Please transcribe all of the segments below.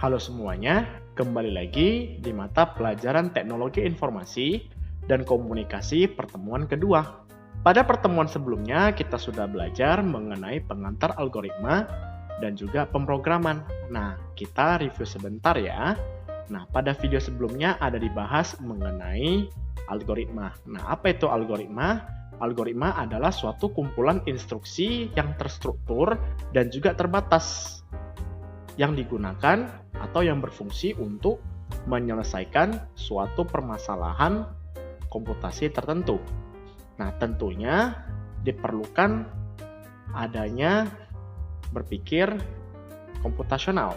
Halo semuanya, kembali lagi di mata pelajaran Teknologi Informasi dan Komunikasi pertemuan kedua. Pada pertemuan sebelumnya kita sudah belajar mengenai pengantar algoritma dan juga pemrograman. Nah, kita review sebentar ya. Nah, pada video sebelumnya ada dibahas mengenai algoritma. Nah, apa itu algoritma? Algoritma adalah suatu kumpulan instruksi yang terstruktur dan juga terbatas yang digunakan atau yang berfungsi untuk menyelesaikan suatu permasalahan komputasi tertentu. Nah, tentunya diperlukan adanya berpikir komputasional.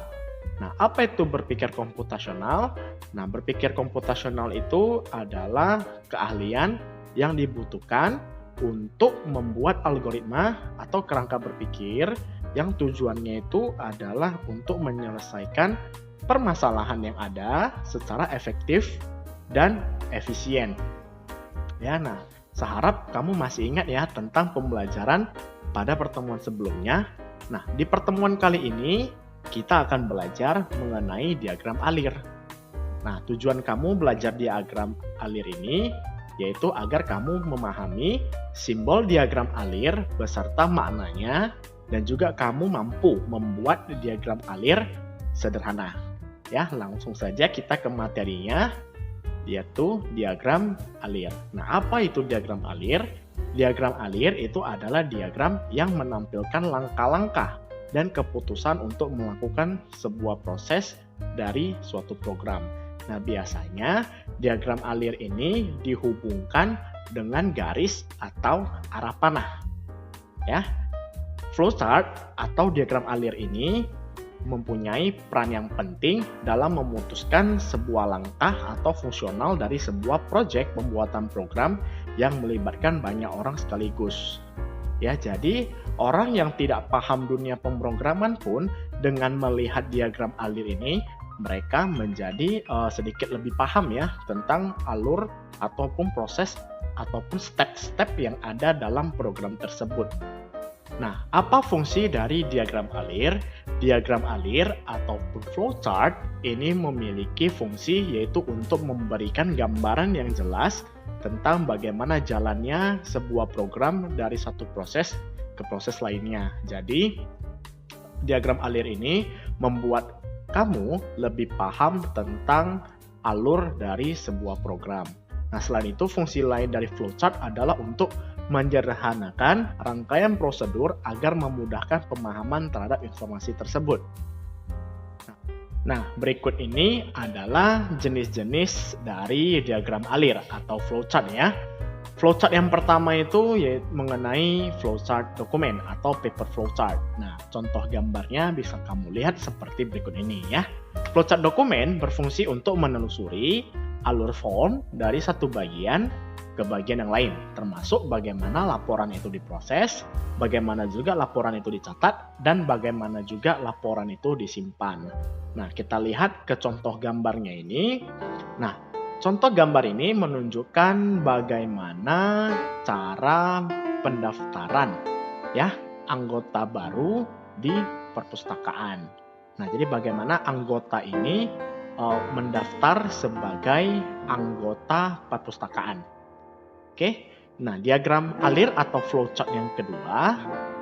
Nah, apa itu berpikir komputasional? Nah, berpikir komputasional itu adalah keahlian yang dibutuhkan untuk membuat algoritma atau kerangka berpikir yang tujuannya itu adalah untuk menyelesaikan permasalahan yang ada secara efektif dan efisien. Ya, nah, seharap kamu masih ingat ya tentang pembelajaran pada pertemuan sebelumnya. Nah, di pertemuan kali ini kita akan belajar mengenai diagram alir. Nah, tujuan kamu belajar diagram alir ini yaitu agar kamu memahami simbol diagram alir beserta maknanya dan juga kamu mampu membuat diagram alir sederhana. Ya, langsung saja kita ke materinya, yaitu diagram alir. Nah, apa itu diagram alir? Diagram alir itu adalah diagram yang menampilkan langkah-langkah dan keputusan untuk melakukan sebuah proses dari suatu program. Nah, biasanya diagram alir ini dihubungkan dengan garis atau arah panah. Ya. Flowchart atau diagram alir ini mempunyai peran yang penting dalam memutuskan sebuah langkah atau fungsional dari sebuah proyek pembuatan program yang melibatkan banyak orang sekaligus. Ya, jadi orang yang tidak paham dunia pemrograman pun dengan melihat diagram alir ini mereka menjadi sedikit lebih paham ya tentang alur ataupun proses ataupun step-step yang ada dalam program tersebut. Nah, apa fungsi dari diagram alir? Diagram alir ataupun flowchart ini memiliki fungsi yaitu untuk memberikan gambaran yang jelas tentang bagaimana jalannya sebuah program dari satu proses ke proses lainnya. Jadi, diagram alir ini membuat kamu lebih paham tentang alur dari sebuah program. Nah, selain itu, fungsi lain dari flowchart adalah untuk menyederhanakan rangkaian prosedur agar memudahkan pemahaman terhadap informasi tersebut. Nah, berikut ini adalah jenis-jenis dari diagram alir atau flowchart ya. Flowchart yang pertama itu yaitu mengenai flowchart dokumen atau paper flowchart. Nah, contoh gambarnya bisa kamu lihat seperti berikut ini ya. Flowchart dokumen berfungsi untuk menelusuri alur form dari satu bagian ke bagian yang lain, termasuk bagaimana laporan itu diproses, bagaimana juga laporan itu dicatat, dan bagaimana juga laporan itu disimpan. Nah, kita lihat ke contoh gambarnya ini. Nah, contoh gambar ini menunjukkan bagaimana cara pendaftaran ya anggota baru di perpustakaan. Nah, jadi bagaimana anggota ini mendaftar sebagai anggota perpustakaan. Oke, nah diagram alir atau flowchart yang kedua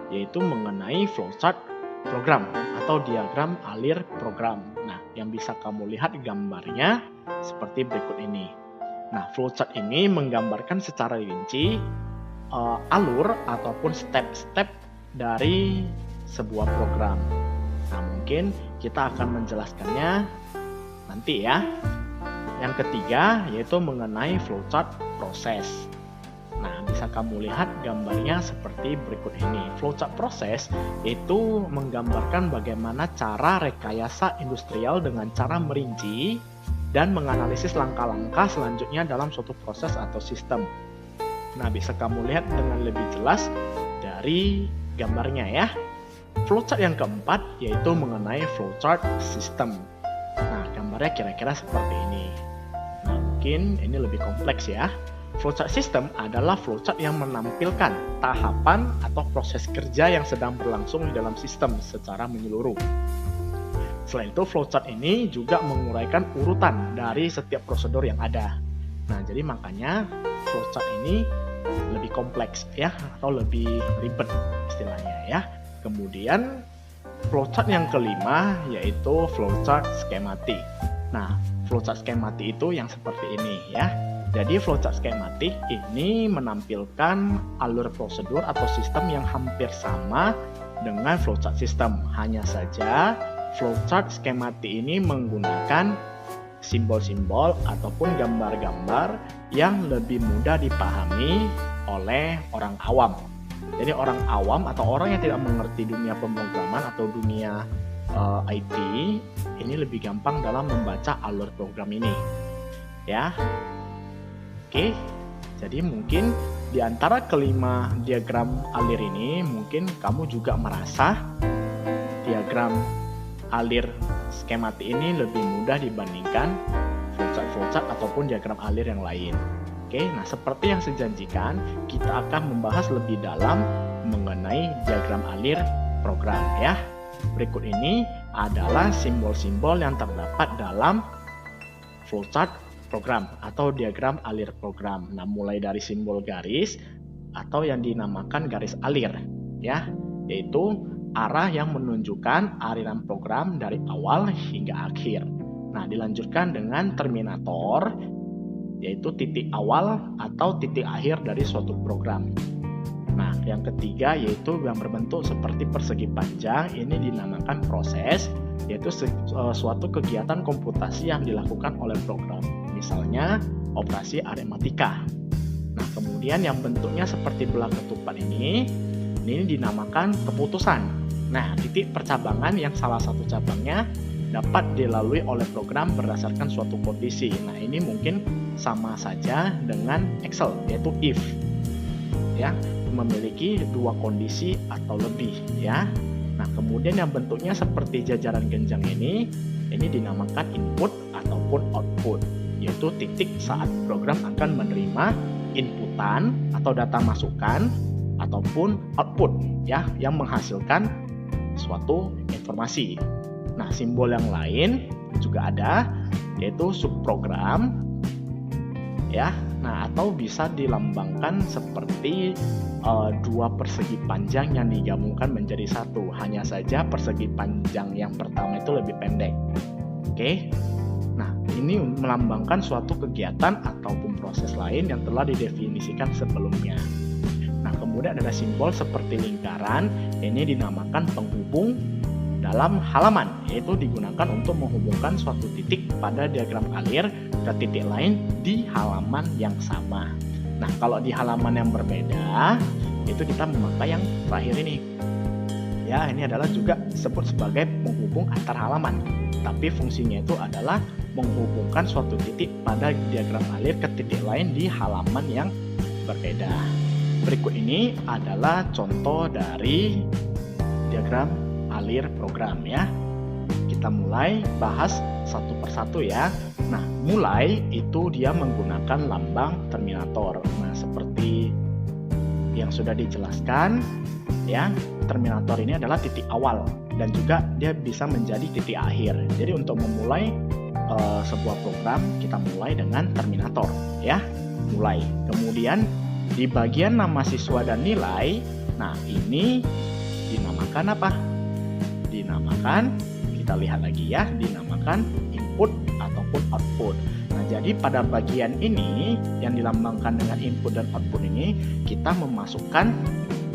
yaitu mengenai flowchart program atau diagram alir program. Nah, yang bisa kamu lihat gambarnya seperti berikut ini. Nah, flowchart ini menggambarkan secara rinci alur ataupun step-step dari sebuah program. Nah, mungkin kita akan menjelaskannya nanti ya. Yang ketiga yaitu mengenai flowchart proses. Nah, bisa kamu lihat gambarnya seperti berikut ini. Flowchart proses itu menggambarkan bagaimana cara rekayasa industrial dengan cara merinci dan menganalisis langkah-langkah selanjutnya dalam suatu proses atau sistem. Nah, bisa kamu lihat dengan lebih jelas dari gambarnya ya. Flowchart yang keempat yaitu mengenai flowchart system. Nah, gambarnya kira-kira seperti ini. Nah, mungkin ini lebih kompleks ya. Flowchart system adalah flowchart yang menampilkan tahapan atau proses kerja yang sedang berlangsung di dalam sistem secara menyeluruh. Selain itu, flowchart ini juga menguraikan urutan dari setiap prosedur yang ada. Nah, jadi makanya flowchart ini lebih kompleks ya, atau lebih ribet istilahnya ya. Kemudian flowchart yang kelima yaitu flowchart skematik. Nah, flowchart skematik itu yang seperti ini ya. Jadi flowchart skematik ini menampilkan alur prosedur atau sistem yang hampir sama dengan flowchart sistem. Hanya saja flowchart skematik ini menggunakan simbol-simbol ataupun gambar-gambar yang lebih mudah dipahami oleh orang awam. Jadi orang awam atau orang yang tidak mengerti dunia pemrograman atau dunia IT ini lebih gampang dalam membaca alur program ini. Ya. Oke. Jadi mungkin di antara kelima diagram alir ini mungkin kamu juga merasa diagram alir skematik ini lebih mudah dibandingkan flowchart ataupun diagram alir yang lain. Oke, nah seperti yang sejanjikan, kita akan membahas lebih dalam mengenai diagram alir program ya. Berikut ini adalah simbol-simbol yang terdapat dalam flowchart program atau diagram alir program. Nah, mulai dari simbol garis atau yang dinamakan garis alir ya, yaitu arah yang menunjukkan aliran program dari awal hingga akhir. Nah, dilanjutkan dengan terminator, yaitu titik awal atau titik akhir dari suatu program. Nah, yang ketiga yaitu yang berbentuk seperti persegi panjang, ini dinamakan proses, yaitu suatu kegiatan komputasi yang dilakukan oleh program. Misalnya, operasi aritmatika. Nah, kemudian yang bentuknya seperti bola ketupat ini dinamakan keputusan. Nah, titik percabangan yang salah satu cabangnya dapat dilalui oleh program berdasarkan suatu kondisi. Nah, ini mungkin sama saja dengan Excel, yaitu if. Ya, memiliki dua kondisi atau lebih ya. Nah, kemudian yang bentuknya seperti jajaran genjang ini dinamakan input ataupun output, yaitu titik saat program akan menerima inputan atau data masukan ataupun output ya yang menghasilkan suatu informasi. Nah, simbol yang lain juga ada, yaitu subprogram ya. Nah, atau bisa dilambangkan seperti dua persegi panjang yang digabungkan menjadi satu. Hanya saja persegi panjang yang pertama itu lebih pendek. Oke. Nah, ini melambangkan suatu kegiatan ataupun proses lain yang telah didefinisikan sebelumnya. Nah, kemudian ada simbol seperti lingkaran, ini dinamakan penghubung dalam halaman, yaitu digunakan untuk menghubungkan suatu titik pada diagram alir ke titik lain di halaman yang sama. Nah, kalau di halaman yang berbeda, itu kita memakai yang terakhir ini. Ya, ini adalah juga disebut sebagai penghubung antar halaman. Tapi fungsinya itu adalah menghubungkan suatu titik pada diagram alir ke titik lain di halaman yang berbeda. Berikut ini adalah contoh dari diagram alir program ya. Kita mulai bahas satu persatu ya. Nah, mulai itu dia menggunakan lambang terminator. Nah, seperti yang sudah dijelaskan ya, terminator ini adalah titik awal dan juga dia bisa menjadi titik akhir. Jadi untuk memulai sebuah program, kita mulai dengan terminator ya. Mulai. Kemudian di bagian nama siswa dan nilai, nah ini dinamakan apa? Dinamakan, kita lihat lagi ya, dinamakan input ataupun output. Nah, jadi pada bagian ini yang dilambangkan dengan input dan output ini, kita memasukkan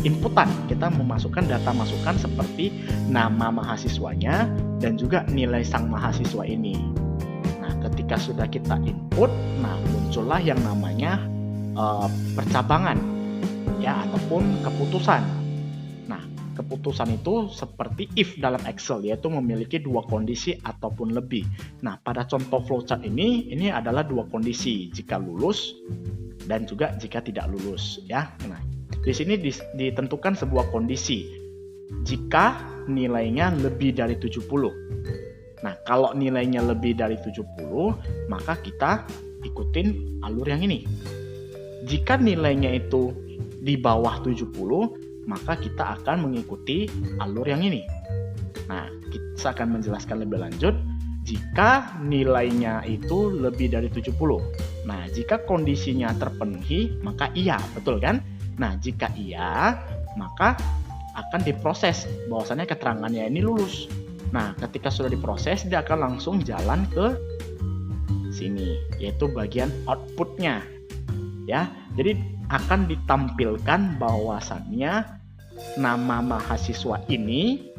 inputan, kita memasukkan data masukan seperti nama mahasiswanya dan juga nilai sang mahasiswa ini. Nah, ketika sudah kita input, nah muncullah yang namanya percabangan ya ataupun keputusan. Nah, keputusan itu seperti if dalam Excel, yaitu memiliki dua kondisi ataupun lebih. Nah, pada contoh flowchart ini adalah dua kondisi, jika lulus dan juga jika tidak lulus ya. Nah, di sini ditentukan sebuah kondisi jika nilainya lebih dari 70. Nah, kalau nilainya lebih dari 70, maka kita ikutin alur yang ini. Jika nilainya itu di bawah 70, maka kita akan mengikuti alur yang ini. Nah, kita akan menjelaskan lebih lanjut jika nilainya itu lebih dari 70. Nah, jika kondisinya terpenuhi, maka iya, betul kan? Nah, jika iya, maka akan diproses bahwasannya keterangannya ini lulus. Nah, ketika sudah diproses, dia akan langsung jalan ke sini, yaitu bagian outputnya. Ya, jadi akan ditampilkan bahwasannya nama mahasiswa ini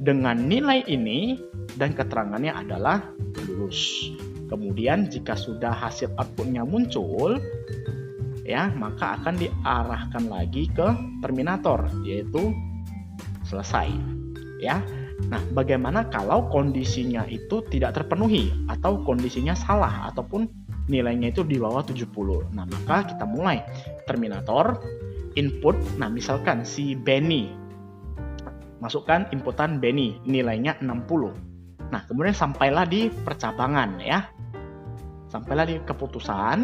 dengan nilai ini dan keterangannya adalah lulus. Kemudian jika sudah hasil outputnya muncul, ya, maka akan diarahkan lagi ke terminator, yaitu selesai. Ya. Nah, bagaimana kalau kondisinya itu tidak terpenuhi atau kondisinya salah ataupun nilainya itu di bawah 70? Nah, maka kita mulai terminator input. Nah, misalkan si Benny, masukkan inputan Benny, nilainya 60. Nah, kemudian sampailah di percabangan, ya. Sampailah di keputusan.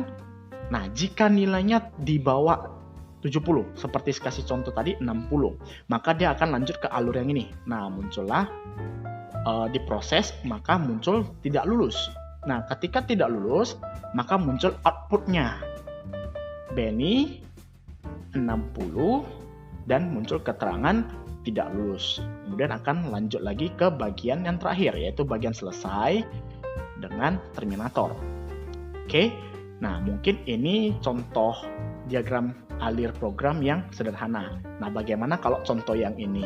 Nah, jika nilainya di bawah 70, seperti kasih contoh tadi 60, maka dia akan lanjut ke alur yang ini. Nah, muncullah diproses, maka muncul tidak lulus. Nah, ketika tidak lulus, maka muncul outputnya. Benny 60 dan muncul keterangan tidak lulus. Kemudian akan lanjut lagi ke bagian yang terakhir, yaitu bagian selesai dengan terminator. Oke, nah mungkin ini contoh diagram alir program yang sederhana. Nah, bagaimana kalau contoh yang ini?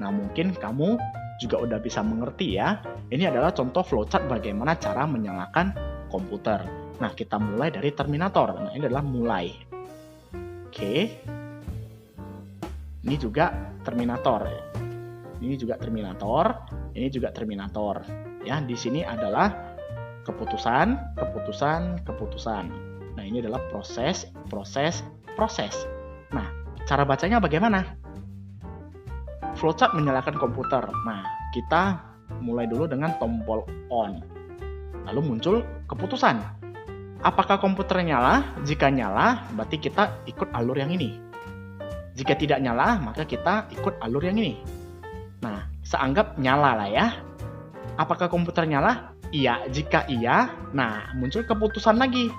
Nah, mungkin kamu juga udah bisa mengerti ya. Ini adalah contoh flowchart bagaimana cara menyalakan komputer. Nah, kita mulai dari terminator. Nah, ini adalah mulai. Oke. Ini juga terminator. Ini juga terminator. Ini juga terminator. Ya, di sini adalah keputusan, keputusan, keputusan. Nah, ini adalah proses, proses, proses. Nah, cara bacanya bagaimana? Flowchart menyalakan komputer. Nah, kita mulai dulu dengan tombol on. Lalu muncul keputusan. Apakah komputer nyala? Jika nyala, berarti kita ikut alur yang ini. Jika tidak nyala, maka kita ikut alur yang ini. Nah, seanggap nyala lah ya. Apakah komputer nyala? Iya. Jika iya, nah muncul keputusan lagi.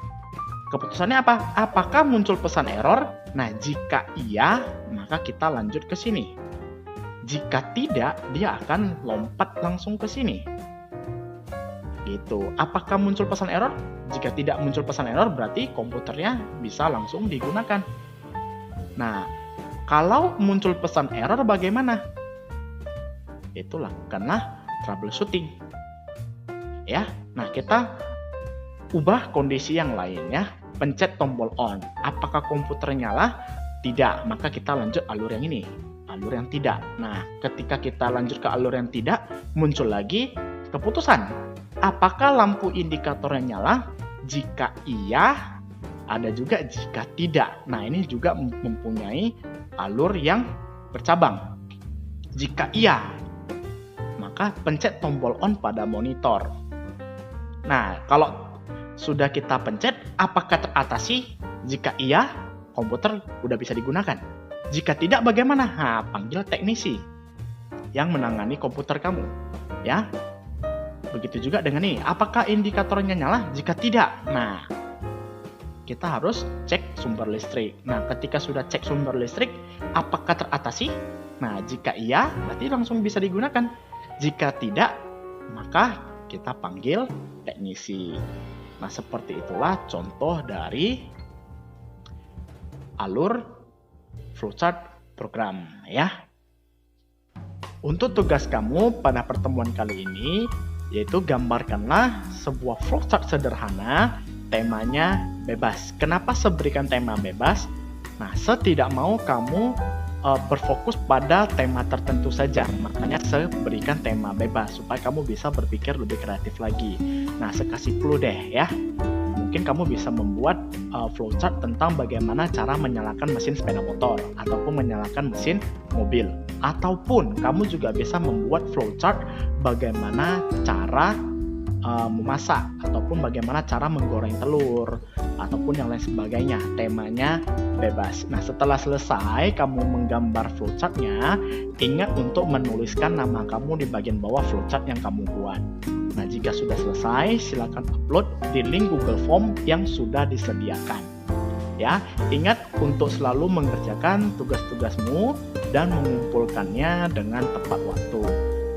Keputusannya apa? Apakah muncul pesan error? Nah, jika iya, maka kita lanjut ke sini. Jika tidak, dia akan lompat langsung ke sini. Gitu. Apakah muncul pesan error? Jika tidak muncul pesan error, berarti komputernya bisa langsung digunakan. Nah, kalau muncul pesan error bagaimana? Itu lakukanlah troubleshooting. Ya. Nah, kita ubah kondisi yang lain ya. Pencet tombol on. Apakah komputer nyala? Tidak. Maka kita lanjut alur yang ini. Alur yang tidak. Nah, ketika kita lanjut ke alur yang tidak, muncul lagi keputusan. Apakah lampu indikatornya nyala? Jika iya, ada juga jika tidak. Nah, ini juga mempunyai alur yang bercabang. Jika iya, maka pencet tombol on pada monitor. Nah, kalau sudah kita pencet, apakah teratasi? Jika iya, komputer udah bisa digunakan. Jika tidak, bagaimana? Nah, panggil teknisi yang menangani komputer kamu. Ya, begitu juga dengan ini. Apakah indikatornya nyala? Jika tidak, nah kita harus cek sumber listrik. Nah, ketika sudah cek sumber listrik, apakah teratasi? Nah, jika iya, berarti langsung bisa digunakan. Jika tidak, maka kita panggil teknisi. Nah, seperti itulah contoh dari alur flowchart program ya. Untuk tugas kamu pada pertemuan kali ini, yaitu gambarkanlah sebuah flowchart sederhana, temanya bebas. Kenapa saya berikan tema bebas? Nah, saya tidak mau kamu berfokus pada tema tertentu saja. Makanya saya berikan tema bebas supaya kamu bisa berpikir lebih kreatif lagi. Nah, saya kasih clue deh ya. Mungkin kamu bisa membuat flowchart tentang bagaimana cara menyalakan mesin sepeda motor ataupun menyalakan mesin mobil. Ataupun kamu juga bisa membuat flowchart bagaimana cara memasak ataupun ataupun bagaimana cara menggoreng telur ataupun yang lain sebagainya. Temanya bebas. Nah, setelah selesai kamu menggambar flowchartnya, ingat untuk menuliskan nama kamu di bagian bawah flowchart yang kamu buat. Nah, jika sudah selesai, silakan upload di link Google Form yang sudah disediakan. Ya, ingat untuk selalu mengerjakan tugas-tugasmu dan mengumpulkannya dengan tepat waktu.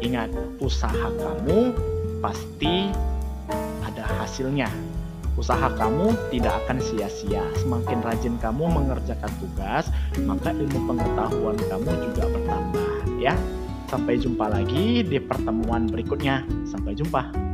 Ingat, usaha kamu pasti ada hasilnya. Usaha kamu tidak akan sia-sia. Semakin rajin kamu mengerjakan tugas, maka ilmu pengetahuan kamu juga bertambah, ya. Sampai jumpa lagi di pertemuan berikutnya. Sampai jumpa.